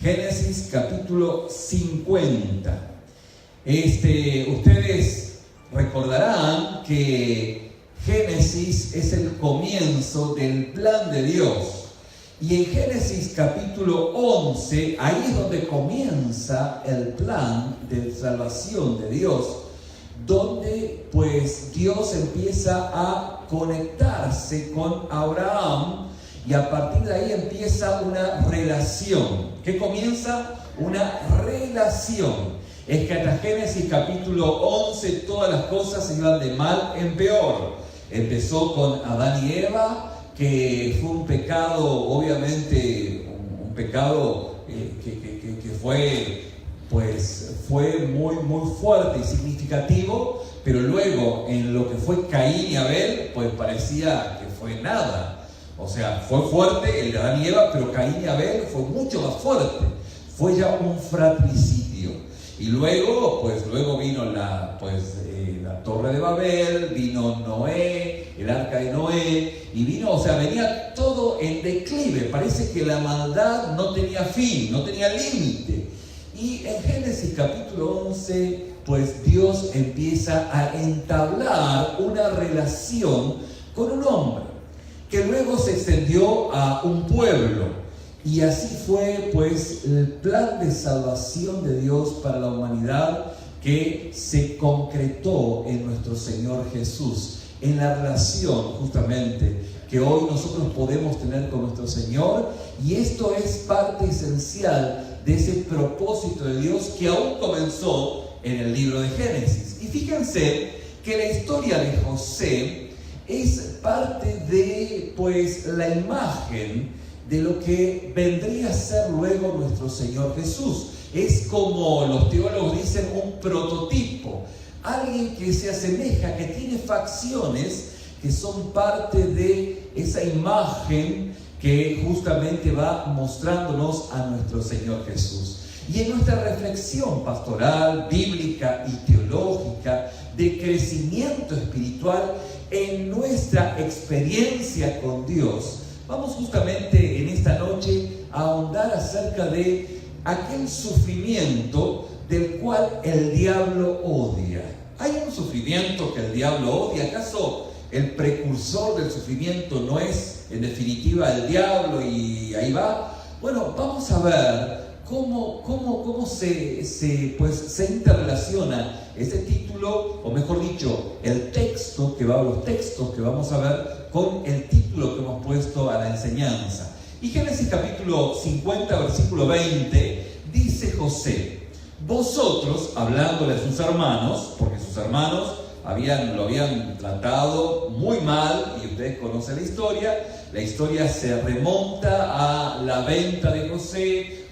Génesis capítulo 50. Ustedes recordarán que Génesis es el comienzo del plan de Dios. Y en Génesis capítulo 11, ahí es donde comienza el plan de salvación de Dios, donde pues Dios empieza a conectarse con Abraham y a partir de ahí empieza una relación. ¿Qué comienza? Una relación. Es que hasta Génesis capítulo 11 todas las cosas se iban de mal en peor. Empezó con Adán y Eva, que fue un pecado, obviamente, un pecado que fue muy fuerte y significativo, pero luego en lo que fue Caín y Abel, pues parecía que fue nada. O sea, fue fuerte el de Adán y Eva, pero Caín y Abel fue mucho más fuerte. Fue ya un fratricidio. Y luego vino la Torre de Babel, vino Noé, el arca de Noé, y venía todo en declive. Parece que la maldad no tenía fin, no tenía límite. Y en Génesis capítulo 11, pues Dios empieza a entablar una relación con un hombre, que luego se extendió a un pueblo. Y así fue pues el plan de salvación de Dios para la humanidad, que se concretó en nuestro Señor Jesús, en la relación justamente que hoy nosotros podemos tener con nuestro Señor. Y esto es parte esencial de ese propósito de Dios que aún comenzó en el libro de Génesis. Y fíjense que la historia de José es parte de pues la imagen de lo que vendría a ser luego nuestro Señor Jesús. Es, como los teólogos dicen, un prototipo, alguien que se asemeja, que tiene facciones que son parte de esa imagen que justamente va mostrándonos a nuestro Señor Jesús. Y en nuestra reflexión pastoral, bíblica y teológica de crecimiento espiritual, en nuestra experiencia con Dios, vamos justamente en esta noche a ahondar acerca de aquel sufrimiento del cual el diablo odia. ¿Hay un sufrimiento que el diablo odia? ¿Acaso el precursor del sufrimiento no es en definitiva el diablo y ahí va? Bueno, vamos a ver cómo se interrelaciona ese título, o mejor dicho, los textos que vamos a ver con el título que hemos puesto a la enseñanza. Y Génesis capítulo 50, versículo 20, dice José: vosotros, hablándole a sus hermanos, porque sus hermanos lo habían tratado muy mal, y ustedes conocen la historia se remonta a la venta de José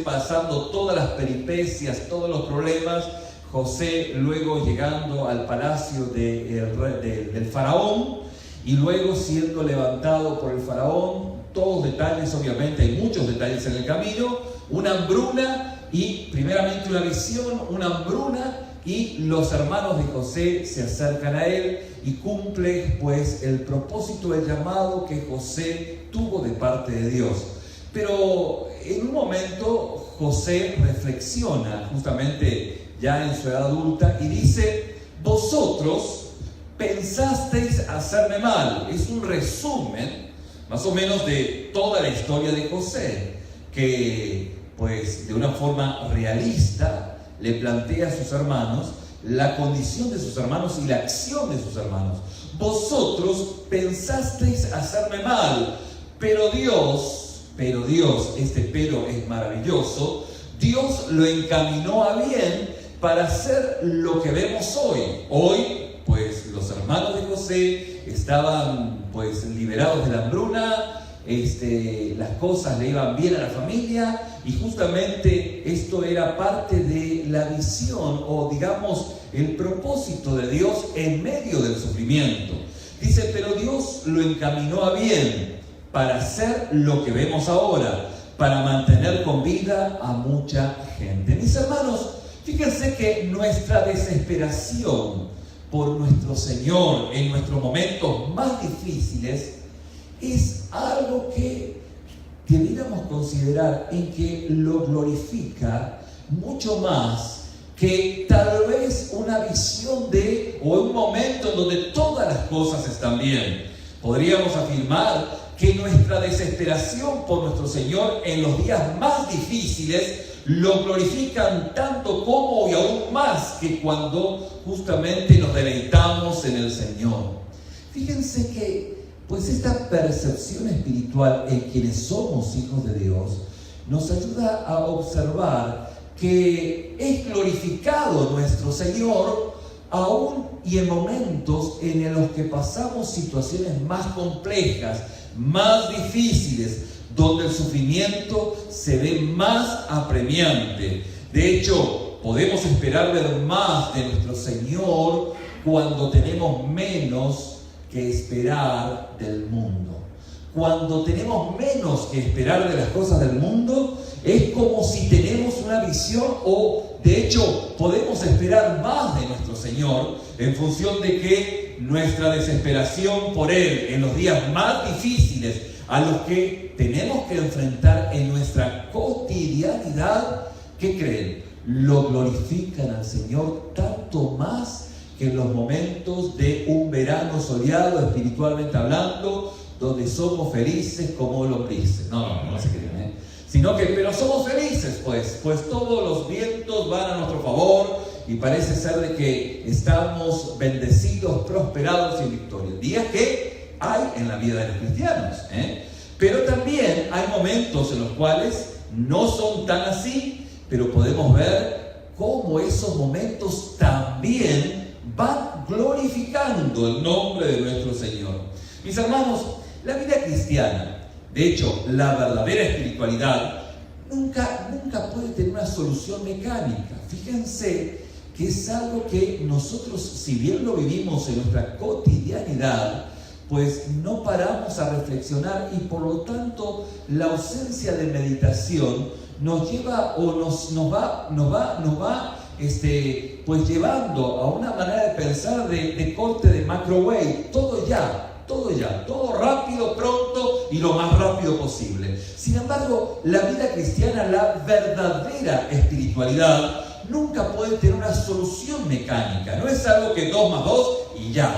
pasando todas las peripecias, todos los problemas, José luego llegando al palacio del faraón, y luego siendo levantado por el faraón, todos detalles, obviamente hay muchos detalles en el camino, una hambruna, y primeramente una visión, una hambruna, y los hermanos de José se acercan a él y cumple pues el propósito del llamado que José tuvo de parte de Dios. Pero en un momento José reflexiona justamente ya en su edad adulta y dice: vosotros pensasteis hacerme mal. Es un resumen más o menos de toda la historia de José, que pues de una forma realista le plantea a sus hermanos la condición de sus hermanos y la acción de sus hermanos. Vosotros pensasteis hacerme mal, pero Dios, este pero es maravilloso, Dios lo encaminó a bien para hacer lo que vemos hoy. Hoy, pues los hermanos de José estaban pues liberados de la hambruna, las cosas le iban bien a la familia, y justamente esto era parte de la visión, o digamos el propósito de Dios en medio del sufrimiento. Dice: pero Dios lo encaminó a bien para hacer lo que vemos ahora, para mantener con vida a mucha gente. Mis hermanos, fíjense que nuestra desesperación por nuestro Señor en nuestros momentos más difíciles es algo que deberíamos considerar en que lo glorifica mucho más que tal vez una visión o un momento en donde todas las cosas están bien. Podríamos afirmar que nuestra desesperación por nuestro Señor en los días más difíciles lo glorifican tanto como y aún más que cuando justamente nos deleitamos en el Señor. Fíjense que pues esta percepción espiritual en quienes somos hijos de Dios nos ayuda a observar que es glorificado nuestro Señor aún y en momentos en los que pasamos situaciones más complejas, más difíciles, donde el sufrimiento se ve más apremiante. De hecho, podemos esperar ver más de nuestro Señor cuando tenemos menos que esperar del mundo. Cuando tenemos menos que esperar de las cosas del mundo, es como si tenemos una visión o, de hecho, podemos esperar más de nuestro Señor en función de que nuestra desesperación por Él en los días más difíciles a los que tenemos que enfrentar en nuestra cotidianidad, ¿qué creen? Lo glorifican al Señor tanto más que en los momentos de un verano soleado, espiritualmente hablando, donde somos felices como lombrices. No se crean, sino que, pero somos felices, pues todos los vientos van a nuestro favor y parece ser de que estamos bendecidos, prosperados y en victoria. Días que hay en la vida de los cristianos, Pero también hay momentos en los cuales no son tan así, pero podemos ver cómo esos momentos también van glorificando el nombre de nuestro Señor. Mis hermanos, la vida cristiana, de hecho, la verdadera espiritualidad, nunca puede tener una solución mecánica. Fíjense que es algo que nosotros, si bien lo vivimos en nuestra cotidianidad, pues no paramos a reflexionar y por lo tanto la ausencia de meditación nos lleva o nos va pues llevando a una manera de pensar de corte de microwave, todo rápido, pronto y lo más rápido posible. Sin embargo, la vida cristiana, la verdadera espiritualidad, nunca puede tener una solución mecánica. No es algo que 2 más 2 y ya.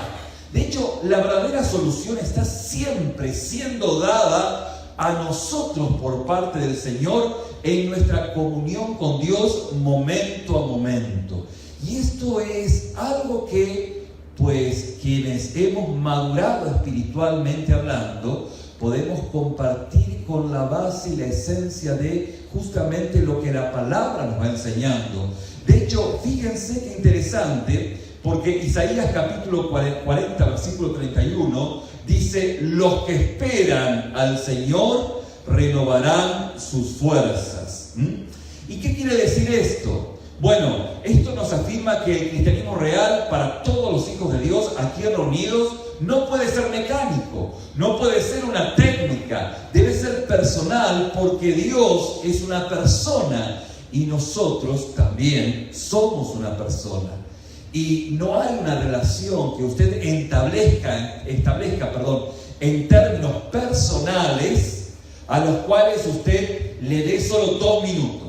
De hecho, la verdadera solución está siempre siendo dada a nosotros por parte del Señor en nuestra comunión con Dios momento a momento. Y esto es algo que, pues, quienes hemos madurado espiritualmente hablando, podemos compartir con la base y la esencia de justamente lo que la palabra nos va enseñando. De hecho, fíjense qué interesante, porque Isaías capítulo 40, versículo 31, dice: los que esperan al Señor renovarán sus fuerzas. ¿Y qué quiere decir esto? Bueno, esto nos afirma que el cristianismo real para todos los hijos de Dios aquí reunidos no puede ser mecánico, no puede ser una técnica, debe ser personal, porque Dios es una persona y nosotros también somos una persona. Y no hay una relación que usted establezca en términos personales a los cuales usted le dé solo 2 minutos.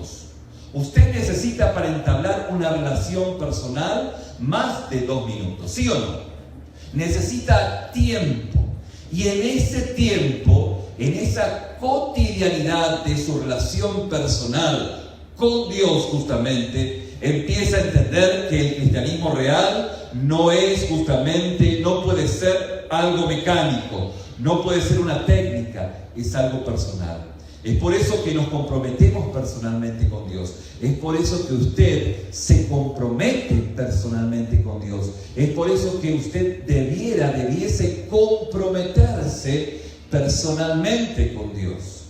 Usted necesita para entablar una relación personal más de 2 minutos, ¿sí o no? Necesita tiempo. Y en ese tiempo, en esa cotidianidad de su relación personal con Dios justamente, empieza a entender que el cristianismo real no puede ser algo mecánico, no puede ser una técnica, es algo personal. Es por eso que nos comprometemos personalmente con Dios. Es por eso que usted se compromete personalmente con Dios. Es por eso que usted debiese comprometerse personalmente con Dios.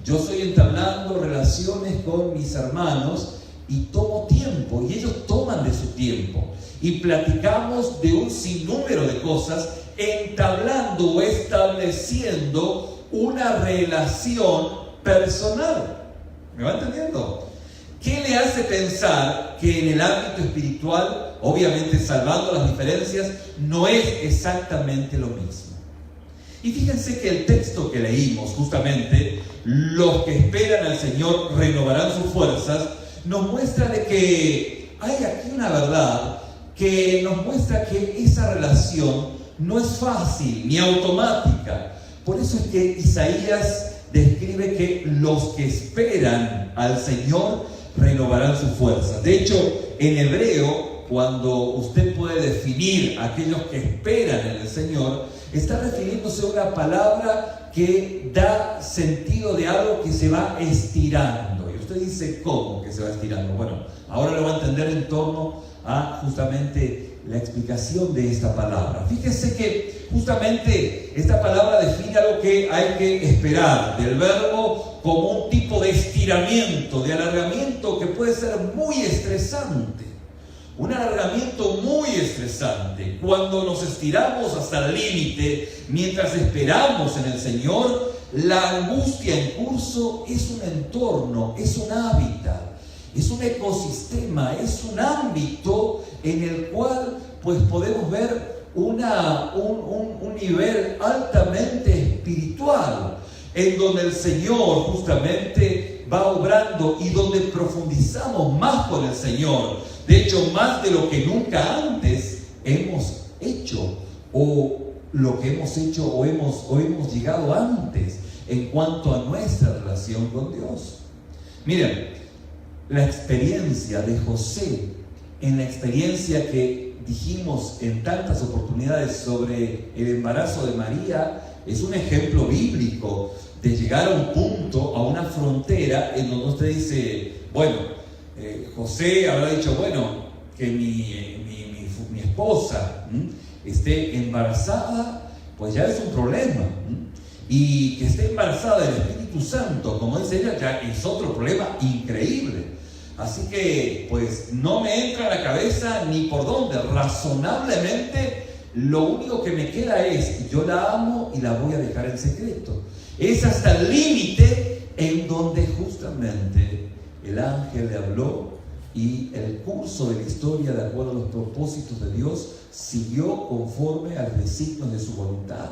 Yo estoy entablando relaciones con mis hermanos y tomo tiempo, y ellos toman de su tiempo. Y platicamos de un sinnúmero de cosas, entablando o estableciendo una relación personal. ¿Me va entendiendo? ¿Qué le hace pensar que en el ámbito espiritual, obviamente salvando las diferencias, no es exactamente lo mismo? Y fíjense que el texto que leímos, justamente, los que esperan al Señor renovarán sus fuerzas, nos muestra de que hay aquí una verdad que nos muestra que esa relación no es fácil ni automática. Por eso es que Isaías describe que los que esperan al Señor renovarán sus fuerzas. De hecho, en hebreo, cuando usted puede definir a aquellos que esperan en el Señor, está refiriéndose a una palabra que da sentido de algo que se va estirando. Y usted dice, ¿cómo que se va estirando? Bueno, ahora lo va a entender en torno a justamente la explicación de esta palabra. Fíjese que justamente esta palabra define algo que hay que esperar, del verbo como un tipo de estiramiento, de alargamiento que puede ser muy estresante. Un alargamiento muy estresante. Cuando nos estiramos hasta el límite, mientras esperamos en el Señor, la angustia en curso es un entorno, es un hábitat, es un ecosistema, es un ámbito en el cual pues podemos ver un nivel altamente espiritual, en donde el Señor justamente va obrando y donde profundizamos más con el Señor. De hecho, más de lo que nunca antes hemos hecho, o lo que hemos hecho o hemos llegado antes en cuanto a nuestra relación con Dios. Miren, la experiencia de José, en la experiencia que dijimos en tantas oportunidades sobre el embarazo de María, es un ejemplo bíblico de llegar a un punto, a una frontera en donde usted dice, bueno, José habrá dicho, bueno, que mi esposa esté embarazada, pues ya es un problema. Y que esté embarazada del Espíritu Santo, como dice ella, ya es otro problema increíble. Así que, pues, no me entra en la cabeza ni por dónde. Razonablemente, lo único que me queda es, yo la amo y la voy a dejar en secreto. Es hasta el límite en donde justamente el ángel le habló y el curso de la historia, de acuerdo a los propósitos de Dios, siguió conforme a los designios de su voluntad.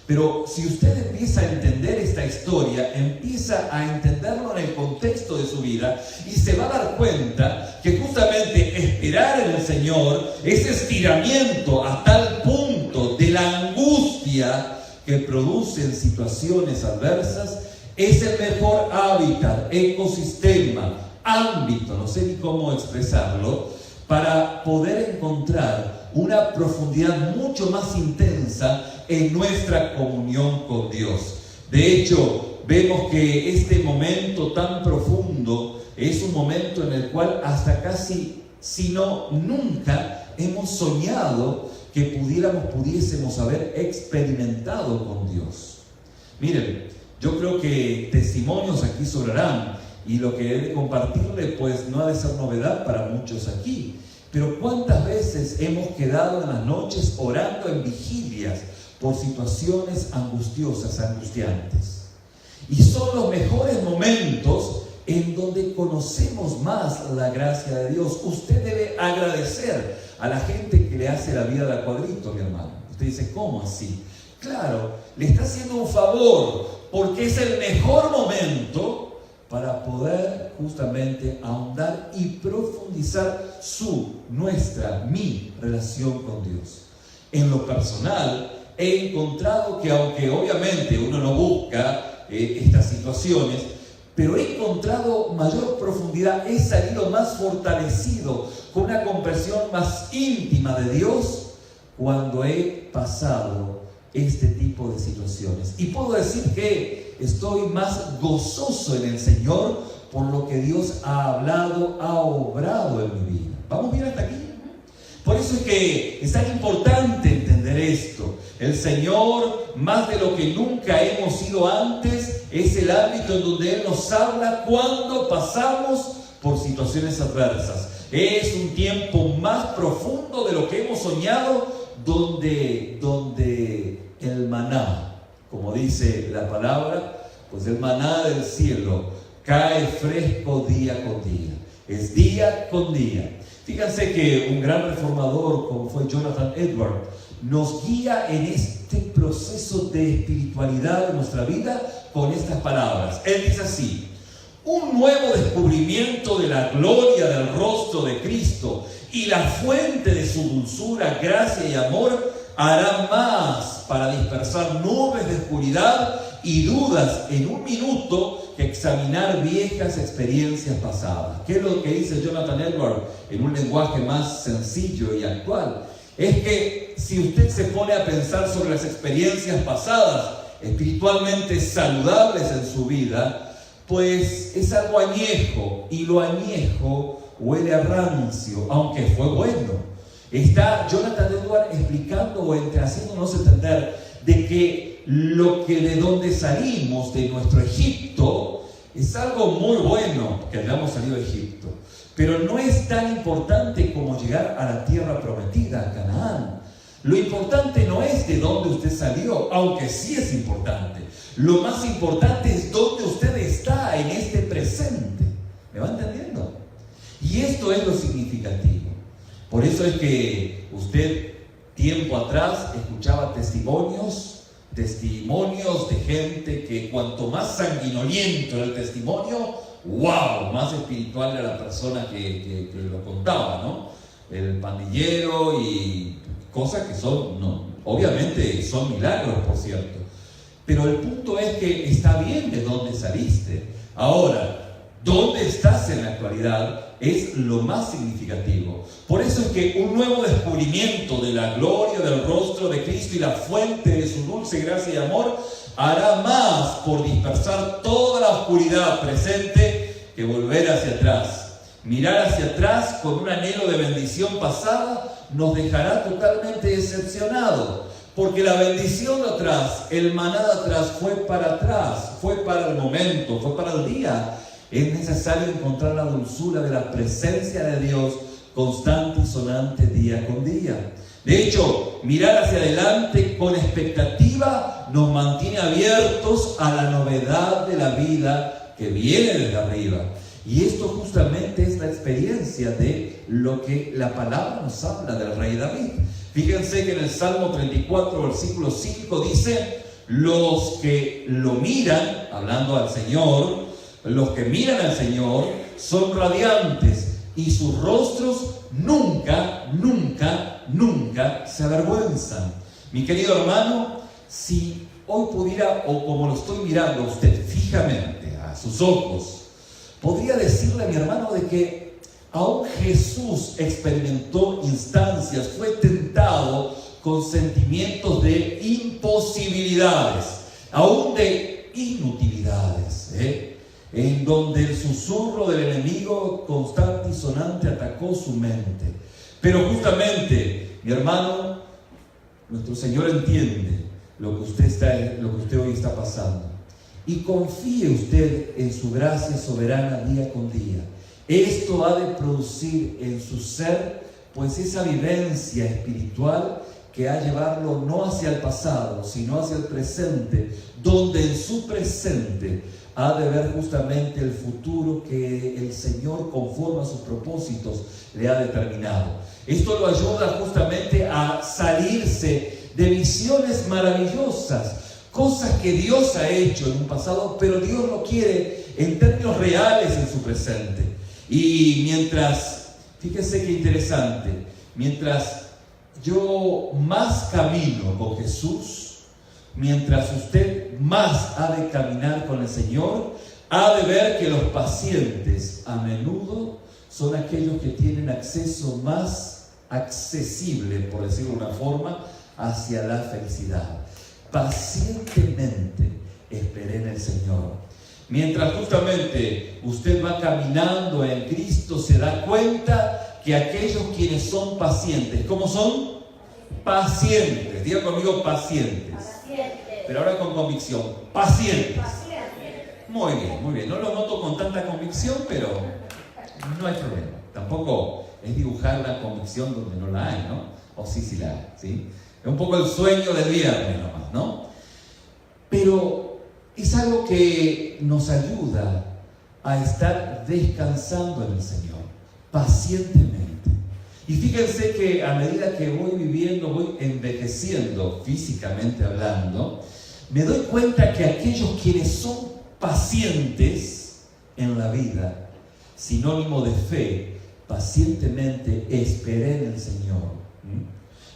Pero si usted empieza a entender esta historia, empieza a entenderlo en el contexto de su vida y se va a dar cuenta que justamente esperar en el Señor, ese estiramiento a tal punto de la angustia que produce en situaciones adversas, es el mejor hábitat, ecosistema, ámbito, no sé ni cómo expresarlo, para poder encontrar una profundidad mucho más intensa en nuestra comunión con Dios. De hecho, vemos que este momento tan profundo es un momento en el cual hasta casi, si no nunca, hemos soñado que pudiésemos haber experimentado con Dios. Miren, yo creo que testimonios aquí sobrarán y lo que he de compartirle pues no ha de ser novedad para muchos aquí. Pero ¿cuántas veces hemos quedado en las noches orando en vigilias por situaciones angustiosas, angustiantes? Y son los mejores momentos en donde conocemos más la gracia de Dios. Usted debe agradecer a la gente que le hace la vida de a cuadrito, mi hermano. Usted dice, ¿cómo así? Claro, le está haciendo un favor, porque es el mejor momento para poder justamente ahondar y profundizar mi relación con Dios. En lo personal, he encontrado que aunque obviamente uno no busca estas situaciones, pero he encontrado mayor profundidad, he salido más fortalecido, con una comprensión más íntima de Dios cuando he pasado este tipo de situaciones. Y puedo decir que estoy más gozoso en el Señor por lo que Dios ha hablado, ha obrado en mi vida. ¿Vamos bien hasta aquí? Por eso es que es tan importante entender esto. El Señor, más de lo que nunca hemos sido antes, es el ámbito en donde Él nos habla cuando pasamos por situaciones adversas. Es un tiempo más profundo de lo que hemos soñado, donde el maná, como dice la palabra, pues el maná del cielo cae fresco día con día. Es día con día. Fíjense que un gran reformador como fue Jonathan Edwards nos guía en este proceso de espiritualidad de nuestra vida con estas palabras. Él dice así: un nuevo descubrimiento de la gloria del rostro de Cristo y la fuente de su dulzura, gracia y amor hará más para dispersar nubes de oscuridad y dudas en un minuto que examinar viejas experiencias pasadas. ¿Qué es lo que dice Jonathan Edwards en un lenguaje más sencillo y actual? Es que si usted se pone a pensar sobre las experiencias pasadas, espiritualmente saludables en su vida, pues es algo añejo, y lo añejo huele a rancio, aunque fue bueno. Está Jonathan Edwards explicando o haciéndonos entender de que de donde salimos, de nuestro Egipto, es algo muy bueno que hayamos salido de Egipto, pero no es tan importante como llegar a la tierra prometida, a Canaán. Lo importante no es de dónde usted salió, aunque sí es importante. Lo más importante es dónde usted está en este presente. ¿Me va entendiendo? Y esto es lo significativo. Por eso es que usted tiempo atrás escuchaba testimonios de gente que cuanto más sanguinoliento era el testimonio, ¡wow!, más espiritual era la persona que lo contaba, ¿no? El pandillero y cosas que son, no, obviamente son milagros, por cierto. Pero el punto es que está bien de dónde saliste. Ahora, dónde estás en la actualidad es lo más significativo. Por eso es que un nuevo descubrimiento de la gloria del rostro de Cristo y la fuente de su dulce gracia y amor hará más por dispersar toda la oscuridad presente que volver hacia atrás. Mirar hacia atrás con un anhelo de bendición pasada nos dejará totalmente decepcionados, porque la bendición de atrás, el maná de atrás fue para atrás, fue para el momento, fue para el día. Es necesario encontrar la dulzura de la presencia de Dios constante y sonante día con día. De hecho, mirar hacia adelante con expectativa nos mantiene abiertos a la novedad de la vida que viene desde arriba. Y esto justamente es la experiencia de lo que la palabra nos habla del rey David. Fíjense que en el Salmo 34, versículo 5 dice: los que lo miran, hablando al Señor, los que miran al Señor son radiantes y sus rostros nunca se avergüenzan. Mi querido hermano, si hoy pudiera, o como lo estoy mirando a usted fijamente a sus ojos, podría decirle a mi hermano de que aún Jesús experimentó instancias, fue tentado con sentimientos de imposibilidades, aún de inutilidades, en donde el susurro del enemigo constante y sonante atacó su mente. Pero justamente, mi hermano, nuestro Señor entiende lo que usted hoy está pasando. Y confíe usted en su gracia soberana día con día. Esto ha de producir en su ser, pues, esa vivencia espiritual que ha de llevarlo no hacia el pasado, sino hacia el presente, donde en su presente ha de ver justamente el futuro que el Señor, conforme a sus propósitos, le ha determinado. Esto lo ayuda justamente a salirse de visiones maravillosas, cosas que Dios ha hecho en un pasado, pero Dios lo quiere en términos reales en su presente. Y mientras, fíjese qué interesante, mientras yo más camino con Jesús, mientras usted más ha de caminar con el Señor, ha de ver que los pacientes a menudo son aquellos que tienen acceso más accesible, por decirlo de una forma, hacia la felicidad. Pacientemente esperé en el Señor. Mientras justamente usted va caminando en Cristo, se da cuenta que aquellos quienes son pacientes, ¿cómo son? Pacientes. Diga conmigo, pacientes. Pero ahora con convicción. Pacientes. Muy bien, muy bien. No lo noto con tanta convicción, pero no hay problema. Tampoco es dibujar la convicción donde no la hay, ¿no? O sí la hay, ¿sí? Es un poco el sueño del viernes nomás, ¿no? Pero es algo que nos ayuda a estar descansando en el Señor, pacientemente. Y fíjense que a medida que voy viviendo, voy envejeciendo físicamente hablando, me doy cuenta que aquellos quienes son pacientes en la vida, sinónimo de fe, pacientemente esperé en el Señor.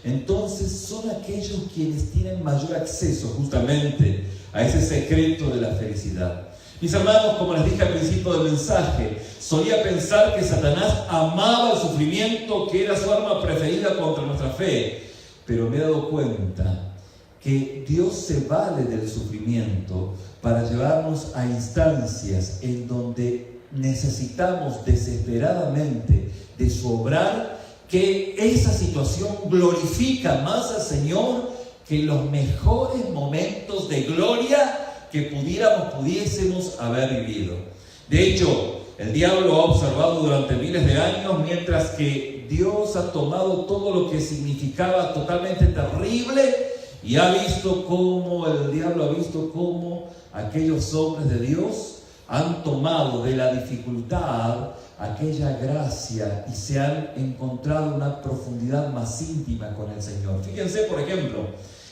Entonces son aquellos quienes tienen mayor acceso justamente a ese secreto de la felicidad. Mis hermanos, como les dije al principio del mensaje, solía pensar que Satanás amaba el sufrimiento, que era su arma preferida contra nuestra fe. Pero me he dado cuenta que Dios se vale del sufrimiento para llevarnos a instancias en donde necesitamos desesperadamente de su obrar, que esa situación glorifica más al Señor que los mejores momentos de gloria que pudiésemos haber vivido. De hecho, el diablo ha observado durante miles de años, mientras que Dios ha tomado todo lo que significaba totalmente terrible, y ha visto cómo el diablo ha visto cómo aquellos hombres de Dios han tomado de la dificultad aquella gracia y se han encontrado una profundidad más íntima con el Señor. Fíjense, por ejemplo,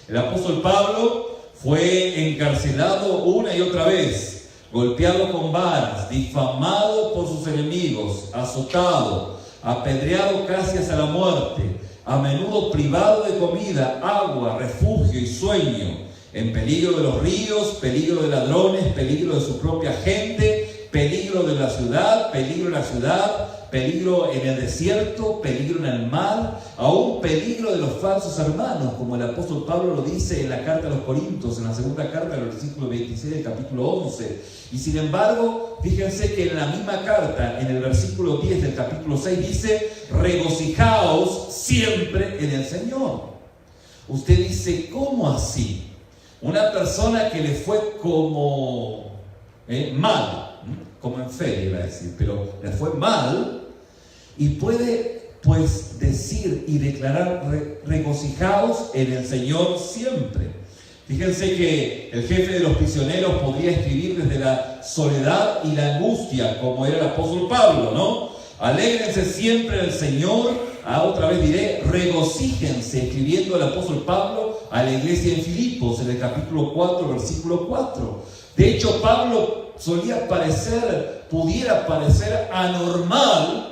el apóstol Pablo fue encarcelado una y otra vez, golpeado con varas, difamado por sus enemigos, azotado, apedreado casi hasta la muerte, a menudo privado de comida, agua, refugio y sueño, en peligro de los ríos, peligro de ladrones, peligro de su propia gente, peligro de la ciudad, peligro en el desierto, peligro en el mar, aún peligro de los falsos hermanos, como el apóstol Pablo lo dice en la carta a los Corintios, en la segunda carta, del versículo 26 del capítulo 11. Y sin embargo, fíjense que en la misma carta, en el versículo 10 del capítulo 6, dice: regocijaos siempre en el Señor. Usted dice, ¿cómo así? Una persona que le fue como mal, como en fe iba a decir, pero le fue mal, y puede pues decir y declarar: regocijaos en el Señor siempre. Fíjense que el jefe de los prisioneros podría escribir desde la soledad y la angustia, como era el apóstol Pablo, ¿no? Alégrense siempre en el Señor. Otra vez diré, regocíjense, escribiendo el apóstol Pablo a la iglesia en Filipos, en el capítulo 4, versículo 4. De hecho, Pablo pudiera parecer anormal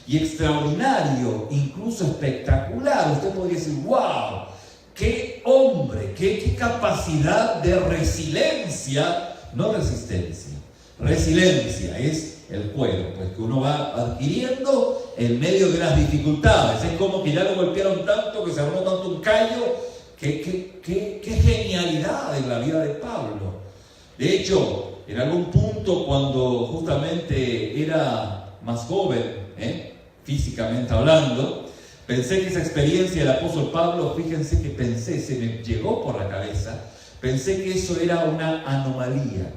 y extraordinario, incluso espectacular. Usted podría decir, wow, qué hombre, qué capacidad de resiliencia, no resistencia. Resiliencia es el cuero, pues que uno va adquiriendo en medio de las dificultades. Es como que ya lo golpearon tanto, que se armó tanto un callo. Qué genialidad en la vida de Pablo. De hecho, en algún punto, cuando justamente era más joven, físicamente hablando, pensé que esa experiencia del apóstol Pablo, fíjense que se me llegó por la cabeza, pensé que eso era una anomalía.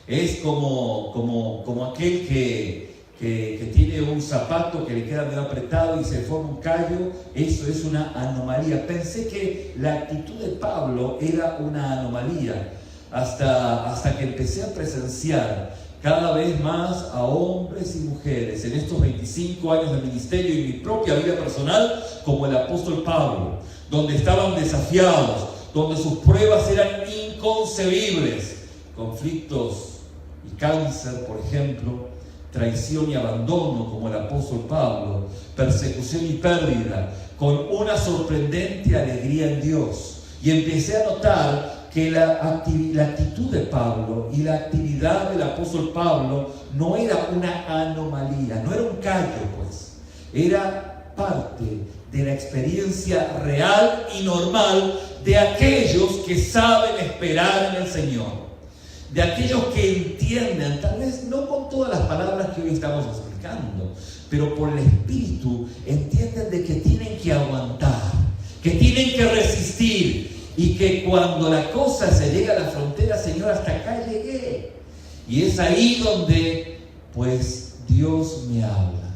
Es como aquel que tiene un zapato que le queda medio apretado y se forma un callo. Eso es una anomalía. Pensé que la actitud de Pablo era una anomalía, hasta que empecé a presenciar cada vez más a hombres y mujeres en estos 25 años de ministerio y mi propia vida personal como el apóstol Pablo, donde estaban desafiados, donde sus pruebas eran inconcebibles, conflictos y cáncer, por ejemplo, traición y abandono como el apóstol Pablo, persecución y pérdida, con una sorprendente alegría en Dios. Y empecé a notar que la actitud de Pablo y la actividad del apóstol Pablo no era una anomalía, no era un callo, pues. Era parte de la experiencia real y normal de aquellos que saben esperar en el Señor. De aquellos que entienden, tal vez no con todas las palabras que hoy estamos explicando, pero por el Espíritu entienden de que tienen que aguantar, que tienen que resistir, y que cuando la cosa se llega a la frontera, Señor, hasta acá llegué. Y es ahí donde, pues, Dios me habla.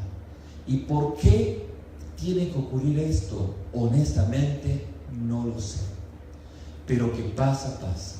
¿Y por qué tiene que ocurrir esto? Honestamente, no lo sé. Pero que pasa, pasa.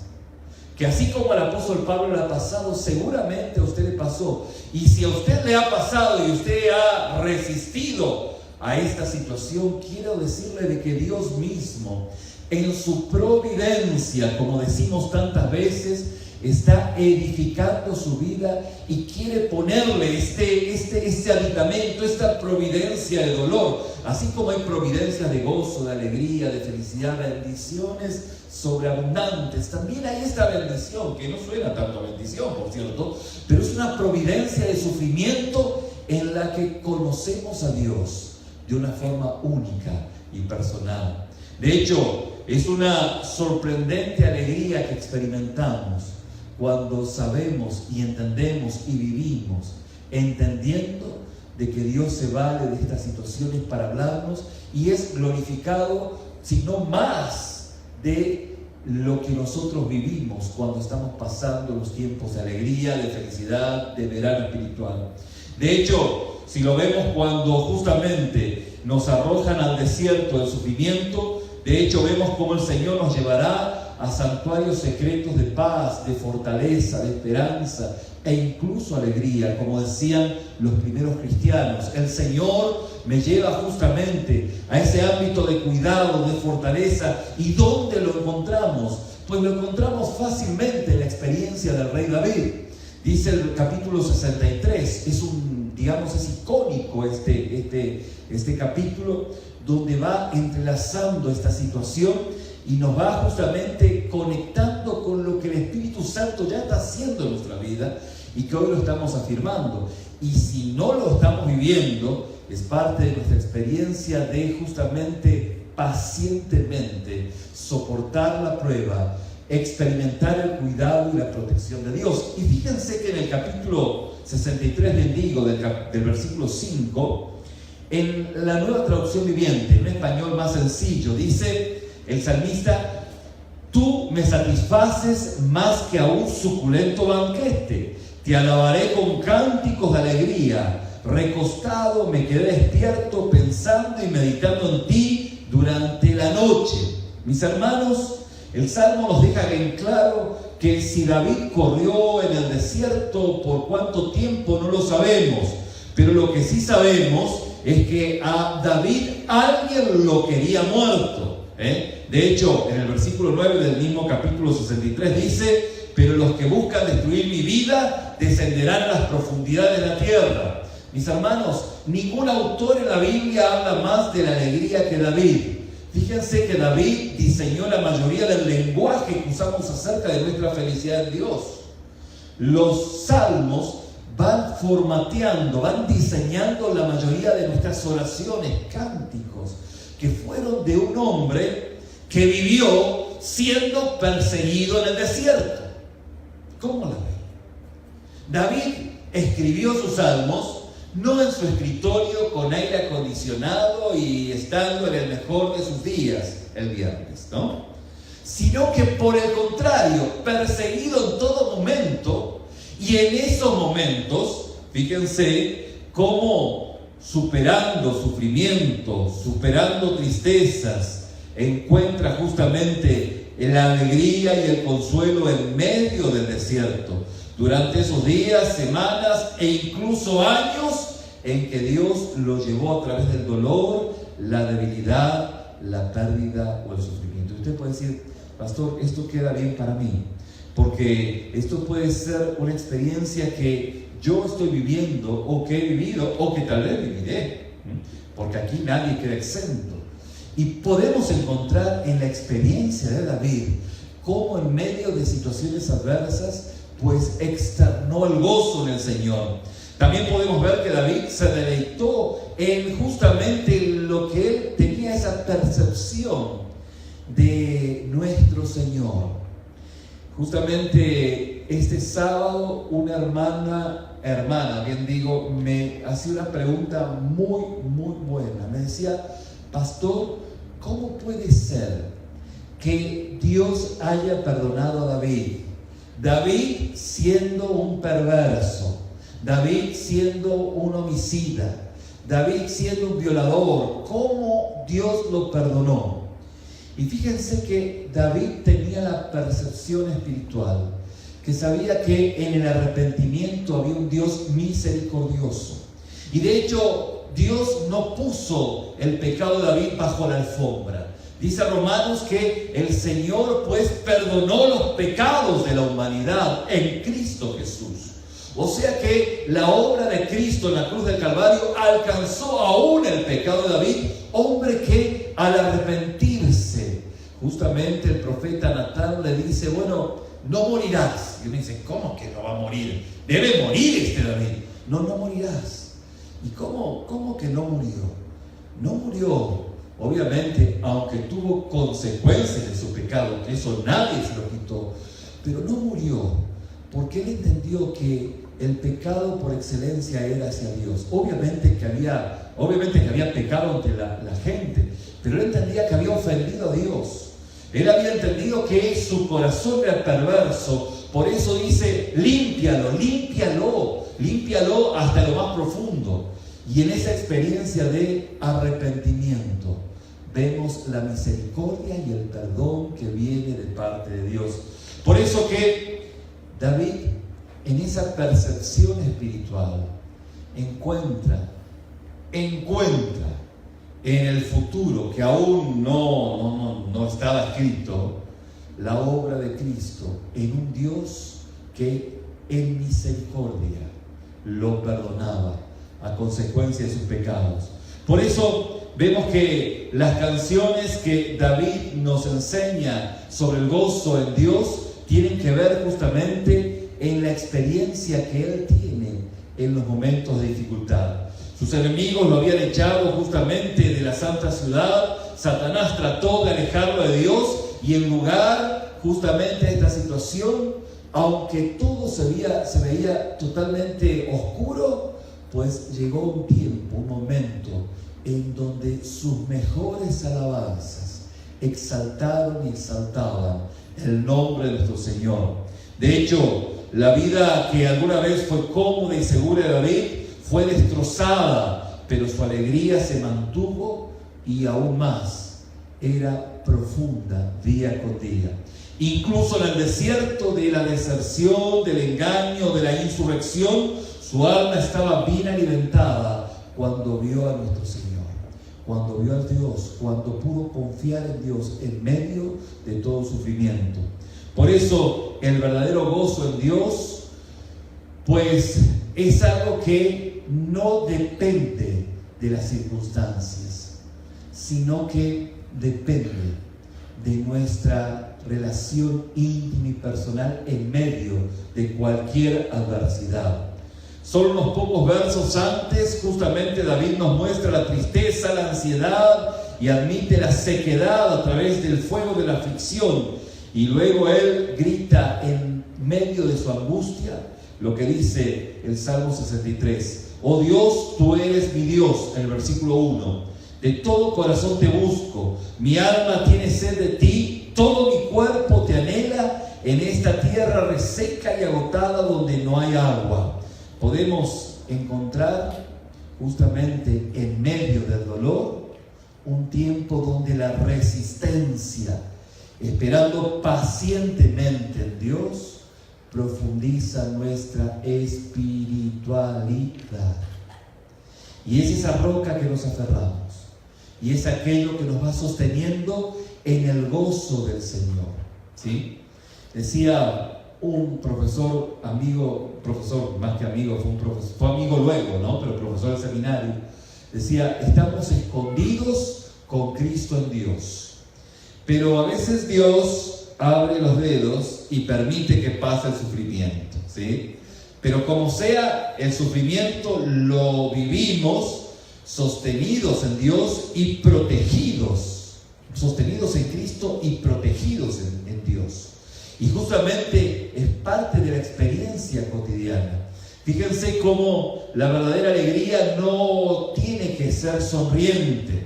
Que así como al apóstol Pablo le ha pasado, seguramente a usted le pasó. Y si a usted le ha pasado y usted ha resistido, a esta situación, quiero decirle de que Dios mismo, en su providencia, como decimos tantas veces, está edificando su vida y quiere ponerle este aditamento, esta providencia de dolor. Así como hay providencia de gozo, de alegría, de felicidad, de bendiciones sobreabundantes, también hay esta bendición, que no suena tanto a bendición, por cierto, pero es una providencia de sufrimiento en la que conocemos a Dios de una forma única y personal. De hecho, es una sorprendente alegría que experimentamos cuando sabemos y entendemos y vivimos entendiendo de que Dios se vale de estas situaciones para hablarnos y es glorificado, sino más de lo que nosotros vivimos cuando estamos pasando los tiempos de alegría, de felicidad, de verano espiritual. De hecho, si lo vemos cuando justamente nos arrojan al desierto del sufrimiento, de hecho vemos cómo el Señor nos llevará a santuarios secretos de paz, de fortaleza, de esperanza e incluso alegría, como decían los primeros cristianos. El Señor me lleva justamente a ese ámbito de cuidado, de fortaleza. ¿Y dónde lo encontramos? Pues lo encontramos fácilmente en la experiencia del rey David. Dice el capítulo 63, es icónico este capítulo, donde va entrelazando esta situación y nos va justamente conectando con lo que el Espíritu Santo ya está haciendo en nuestra vida y que hoy lo estamos afirmando. Y si no lo estamos viviendo, es parte de nuestra experiencia de justamente pacientemente soportar la prueba, experimentar el cuidado y la protección de Dios. Y fíjense que en el capítulo 63 del versículo 5, en la Nueva Traducción Viviente, en un español más sencillo, dice el salmista: tú me satisfaces más que a un suculento banquete, te alabaré con cánticos de alegría, recostado me quedé despierto pensando y meditando en ti durante la noche. Mis hermanos, el Salmo nos deja en claro que si David corrió en el desierto, por cuánto tiempo no lo sabemos, pero lo que sí sabemos es que a David alguien lo quería muerto. De hecho, en el versículo 9 del mismo capítulo 63 dice: pero los que buscan destruir mi vida descenderán a las profundidades de la tierra. Mis hermanos, ningún autor en la Biblia habla más de la alegría que David. Fíjense que David diseñó la mayoría del lenguaje que usamos acerca de nuestra felicidad en Dios. Los salmos van formateando, van diseñando la mayoría de nuestras oraciones, cánticos, que fueron de un hombre que vivió siendo perseguido en el desierto. ¿Cómo la ven? David escribió sus salmos no en su escritorio con aire acondicionado y estando en el mejor de sus días el viernes, ¿no? Sino que por el contrario, perseguido en todo momento, y en esos momentos, fíjense cómo superando sufrimientos, superando tristezas, encuentra justamente la alegría y el consuelo en medio del desierto. Durante esos días, semanas e incluso años en que Dios lo llevó a través del dolor, la debilidad, la pérdida o el sufrimiento. Usted puede decir: pastor, esto queda bien para mí, porque esto puede ser una experiencia que yo estoy viviendo o que he vivido o que tal vez viviré, porque aquí nadie queda exento. Y podemos encontrar en la experiencia de David cómo en medio de situaciones adversas pues externó el gozo en el Señor. También podemos ver que David se deleitó en justamente lo que él tenía, esa percepción de nuestro Señor. Justamente este sábado una hermana, me hacía una pregunta muy buena. Me decía: pastor, ¿cómo puede ser que Dios haya perdonado a David? David siendo un perverso, David siendo un homicida, David siendo un violador, ¿cómo Dios lo perdonó? Y fíjense que David tenía la percepción espiritual, que sabía que en el arrepentimiento había un Dios misericordioso. Y de hecho, Dios no puso el pecado de David bajo la alfombra. Dice Romanos que el Señor pues perdonó los pecados de la humanidad en Cristo Jesús. O sea que la obra de Cristo en la cruz del Calvario alcanzó aún el pecado de David, hombre que al arrepentirse, justamente el profeta Natán le dice, bueno, no morirás. Y uno dice, ¿cómo que no va a morir? Debe morir este David. No morirás. ¿Y cómo que no murió? No murió. Obviamente, aunque tuvo consecuencias de su pecado, que eso nadie se lo quitó, pero no murió, porque él entendió que el pecado por excelencia era hacia Dios. Obviamente que había pecado ante la gente, pero él entendía que había ofendido a Dios. Él había entendido que su corazón era perverso, por eso dice, límpialo hasta lo más profundo. Y en esa experiencia de arrepentimiento, vemos la misericordia y el perdón que viene de parte de Dios. Por eso que David, en esa percepción espiritual, encuentra en el futuro, que aún no estaba escrito, la obra de Cristo en un Dios que en misericordia lo perdonaba a consecuencia de sus pecados. Por eso vemos que las canciones que David nos enseña sobre el gozo en Dios tienen que ver justamente en la experiencia que él tiene en los momentos de dificultad. Sus enemigos lo habían echado justamente de la santa ciudad. Satanás trató de alejarlo de Dios, y en lugar justamente de esta situación, aunque todo se veía totalmente oscuro, pues llegó un tiempo, un momento en donde sus mejores alabanzas exaltaron y exaltaban el nombre de nuestro Señor. De hecho, la vida que alguna vez fue cómoda y segura de David fue destrozada, pero su alegría se mantuvo, y aún más era profunda día con día. Incluso en el desierto de la deserción, del engaño, de la insurrección, su alma estaba bien alimentada cuando vio a nuestro Señor, cuando vio a Dios, cuando pudo confiar en Dios en medio de todo sufrimiento. Por eso el verdadero gozo en Dios, pues es algo que no depende de las circunstancias, sino que depende de nuestra relación íntima y personal en medio de cualquier adversidad. Solo unos pocos versos antes, justamente David nos muestra la tristeza, la ansiedad, y admite la sequedad a través del fuego de la aflicción. Y luego él grita en medio de su angustia lo que dice el Salmo 63. Oh Dios, tú eres mi Dios, en el versículo 1. De todo corazón te busco, mi alma tiene sed de ti, todo mi cuerpo te anhela en esta tierra reseca y agotada donde no hay agua. Podemos encontrar justamente en medio del dolor un tiempo donde la resistencia, esperando pacientemente en Dios, profundiza nuestra espiritualidad. Y es esa roca que nos aferramos, y es aquello que nos va sosteniendo en el gozo del Señor, ¿sí? Decía un profesor, más que amigo, fue amigo luego, ¿no? Pero profesor del seminario, decía, estamos escondidos con Cristo en Dios, pero a veces Dios abre los dedos y permite que pase el sufrimiento, ¿sí? Pero como sea, el sufrimiento lo vivimos sostenidos en Dios y protegidos, sostenidos en Cristo y protegidos en Dios. Y justamente es parte de la experiencia cotidiana. Fíjense cómo la verdadera alegría no tiene que ser sonriente,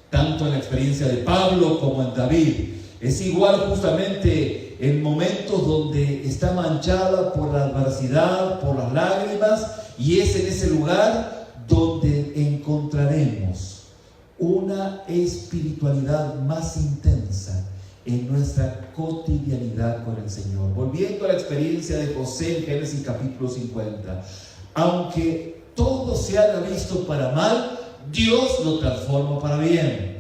tanto en la experiencia de Pablo como en David. Es igual justamente en momentos donde está manchada por la adversidad, por las lágrimas, y es en ese lugar donde encontraremos una espiritualidad más intensa en nuestra cotidianidad con el Señor. Volviendo a la experiencia de José en Génesis capítulo 50, aunque todo se haya visto para mal, Dios lo transforma para bien.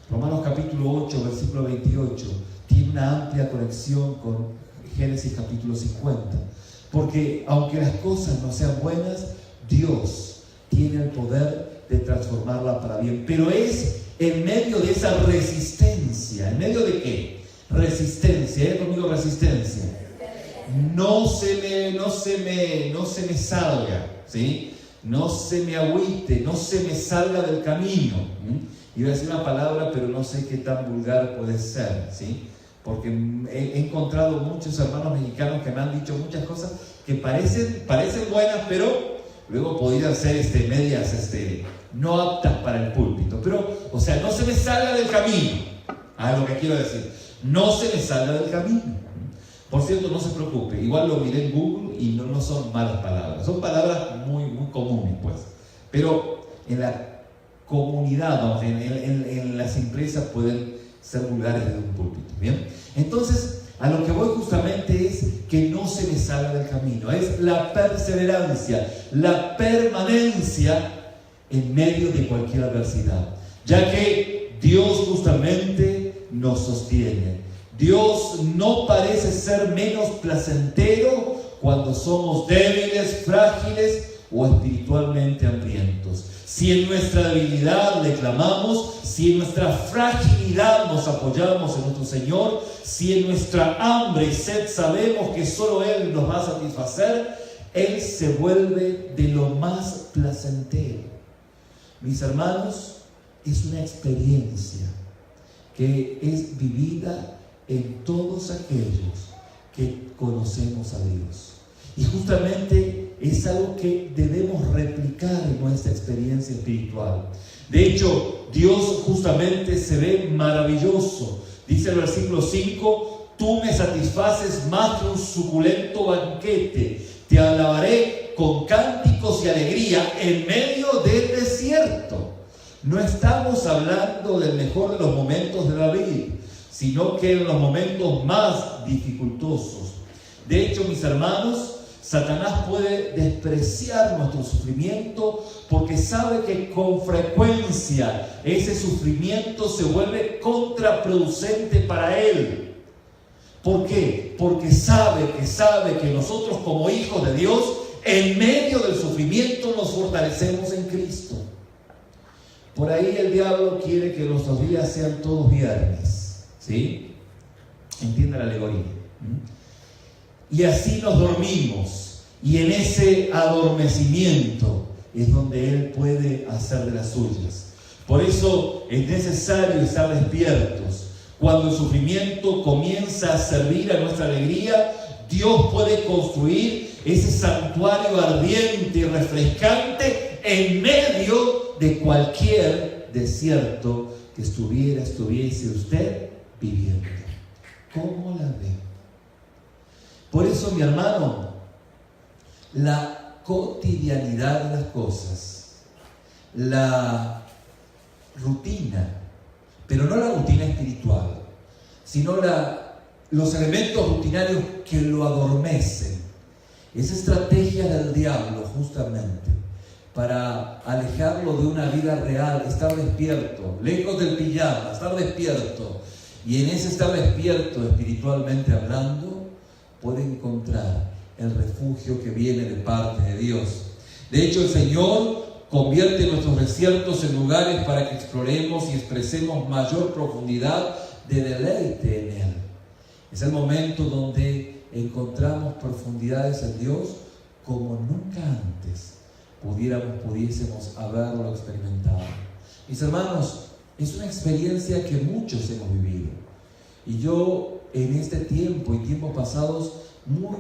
Romanos capítulo 8, versículo 28, tiene una amplia conexión con Génesis capítulo 50. Porque aunque las cosas no sean buenas, Dios tiene el poder de transformarla para bien. Pero es en medio de esa resistencia. ¿En medio de qué? Resistencia. Conmigo, resistencia. No se me salga, ¿sí? No se me agüite, no se me salga del camino. Iba a decir una palabra, pero no sé qué tan vulgar puede ser, ¿sí? Porque he encontrado muchos hermanos mexicanos que me han dicho muchas cosas que parecen buenas, pero luego podrían ser medias no aptas para el púlpito. Pero, o sea, no se me salga del camino. Lo que quiero decir, no se me salga del camino. Por cierto, no se preocupe, igual lo miré en Google y no son malas palabras, son palabras muy, muy comunes, pues. Pero en la comunidad, en las empresas pueden ser vulgares desde un púlpito, ¿bien? Entonces, a lo que voy justamente es que no se me salga del camino, es la perseverancia, la permanencia en medio de cualquier adversidad, ya que Dios justamente nos sostiene. Dios no parece ser menos placentero cuando somos débiles, frágiles o espiritualmente hambrientos. Si en nuestra debilidad le clamamos, si en nuestra fragilidad nos apoyamos en nuestro Señor, si en nuestra hambre y sed sabemos que solo Él nos va a satisfacer, Él se vuelve de lo más placentero. Mis hermanos, es una experiencia que es vivida en todos aquellos que conocemos a Dios. Y justamente es algo que debemos replicar en nuestra experiencia espiritual. De hecho, Dios justamente se ve maravilloso. Dice el versículo 5: tú me satisfaces más que un suculento banquete. Te alabaré con cánticos y alegría en medio del desierto. No estamos hablando del mejor de los momentos de David, sino que en los momentos más dificultosos. De hecho, mis hermanos, Satanás puede despreciar nuestro sufrimiento porque sabe que con frecuencia ese sufrimiento se vuelve contraproducente para él. ¿Por qué? Porque sabe que nosotros como hijos de Dios, en medio del sufrimiento nos fortalecemos en Cristo. Por ahí el diablo quiere que nuestros días sean todos viernes, ¿sí? Entienda la alegoría. Y así nos dormimos, y en ese adormecimiento es donde Él puede hacer de las suyas. Por eso es necesario estar despiertos. Cuando el sufrimiento comienza a servir a nuestra alegría, Dios puede construir ese santuario ardiente y refrescante en medio de cualquier desierto que estuviese usted viviendo. ¿Cómo la ve? Por eso, mi hermano, la cotidianidad de las cosas, la rutina, pero no la rutina espiritual, sino los elementos rutinarios que lo adormecen, esa estrategia del diablo justamente para alejarlo de una vida real, estar despierto, lejos del pijama, estar despierto, y en ese estar despierto espiritualmente hablando, puede encontrar el refugio que viene de parte de Dios. De hecho, el Señor convierte nuestros desiertos en lugares para que exploremos y expresemos mayor profundidad de deleite en Él. Es el momento donde encontramos profundidades en Dios como nunca antes pudiésemos haberlo experimentado. Mis hermanos, es una experiencia que muchos hemos vivido. Y yo, en este tiempo y tiempos pasados muy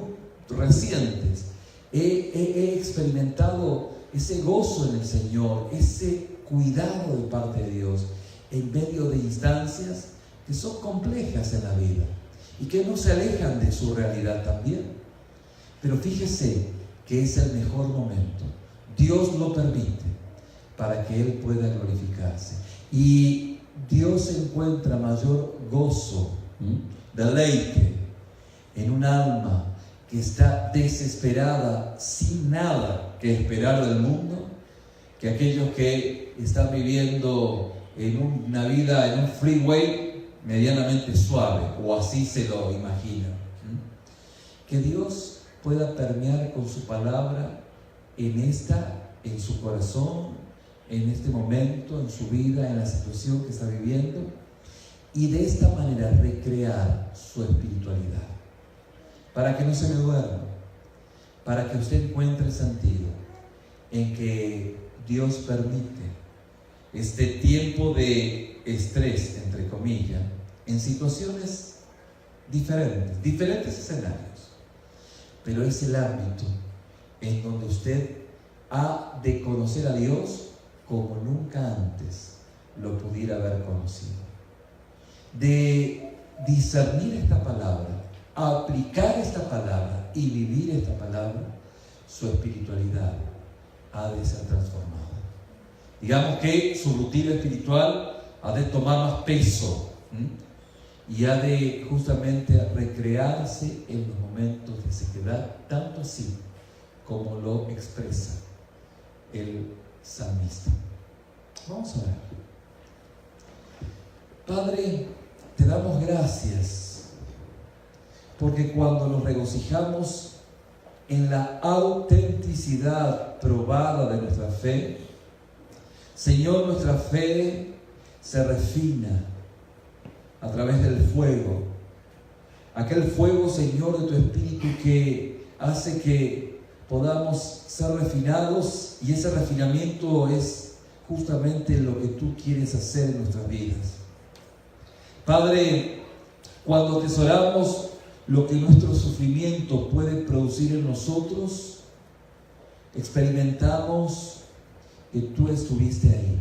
recientes, he experimentado ese gozo en el Señor, ese cuidado de parte de Dios en medio de instancias que son complejas en la vida y que no se alejan de su realidad también. Pero fíjese que es el mejor momento. Dios lo permite para que Él pueda glorificarse. Y Dios encuentra mayor gozo, deleite en un alma que está desesperada, sin nada que esperar del mundo, que aquellos que están viviendo en una vida, en un freeway medianamente suave, o así se lo imaginan. Que Dios pueda permear con su palabra en su corazón, en este momento, en su vida, en la situación que está viviendo, y de esta manera recrear su espiritualidad, para que no se me duerma, para que usted encuentre sentido en que Dios permite este tiempo de estrés, entre comillas, en situaciones diferentes escenarios, pero es el ámbito en donde usted ha de conocer a Dios como nunca antes lo pudiera haber conocido, de discernir esta palabra, aplicar esta palabra y vivir esta palabra. Su espiritualidad ha de ser transformada. Digamos que su rutina espiritual ha de tomar más peso, y ha de justamente recrearse en los momentos de sequedad, tanto así como lo expresa el salmista. Vamos a ver. Padre, te damos gracias porque cuando nos regocijamos en la autenticidad probada de nuestra fe, Señor, nuestra fe se refina a través del fuego, aquel fuego, Señor, de tu Espíritu que hace que podamos ser refinados, y ese refinamiento es justamente lo que tú quieres hacer en nuestras vidas. Padre, cuando atesoramos lo que nuestro sufrimiento puede producir en nosotros, experimentamos que tú estuviste ahí,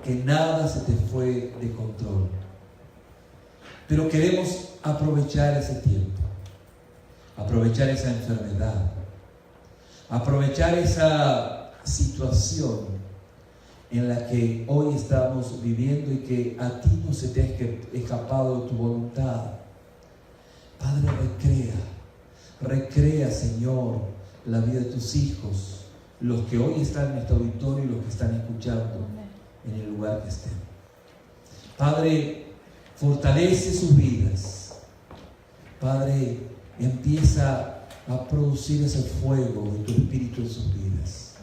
que nada se te fue de control. Pero queremos aprovechar ese tiempo, aprovechar esa enfermedad, aprovechar esa situación en la que hoy estamos viviendo y que a ti no se te ha escapado de tu voluntad. Padre, recrea, Señor, la vida de tus hijos, los que hoy están en este auditorio y los que están escuchando en el lugar que estén. Padre, fortalece sus vidas. Padre, empieza a producir ese fuego de tu Espíritu en sus vidas.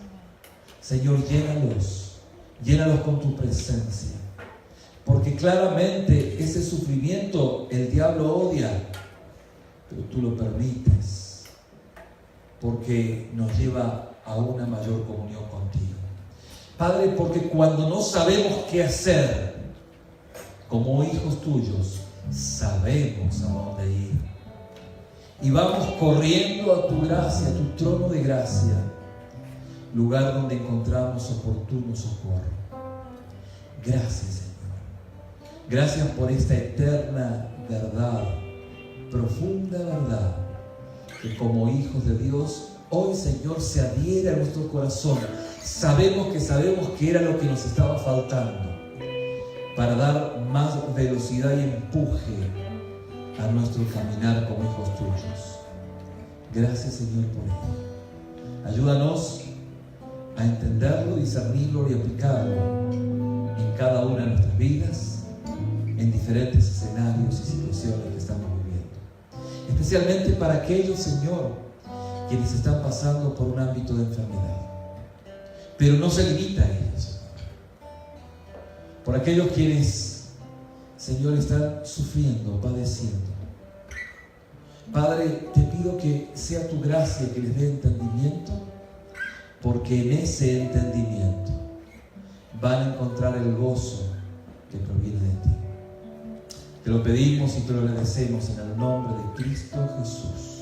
Señor, llénalos con tu presencia, porque claramente ese sufrimiento el diablo odia, pero tú lo permites porque nos lleva a una mayor comunión contigo. Padre, porque cuando no sabemos qué hacer, como hijos tuyos, sabemos a dónde ir. Y vamos corriendo a tu gracia, a tu trono de gracia, lugar donde encontramos oportuno socorro. Gracias, Señor. Gracias por esta eterna verdad, profunda verdad, que como hijos de Dios, hoy, Señor, se adhiere a nuestro corazón. Sabemos que era lo que nos estaba faltando para dar más velocidad y empuje a nuestro caminar como hijos tuyos. Gracias, Señor, por ello. Ayúdanos a entenderlo, discernirlo y aplicarlo en cada una de nuestras vidas, en diferentes escenarios y situaciones que estamos viviendo. Especialmente para aquellos, Señor, quienes están pasando por un ámbito de enfermedad. Pero no se limita a ellos, Señor. Por aquellos quienes, Señor, están sufriendo, padeciendo. Padre, te pido que sea tu gracia que les dé entendimiento, porque en ese entendimiento van a encontrar el gozo que proviene de ti. Te lo pedimos y te lo agradecemos en el nombre de Cristo Jesús.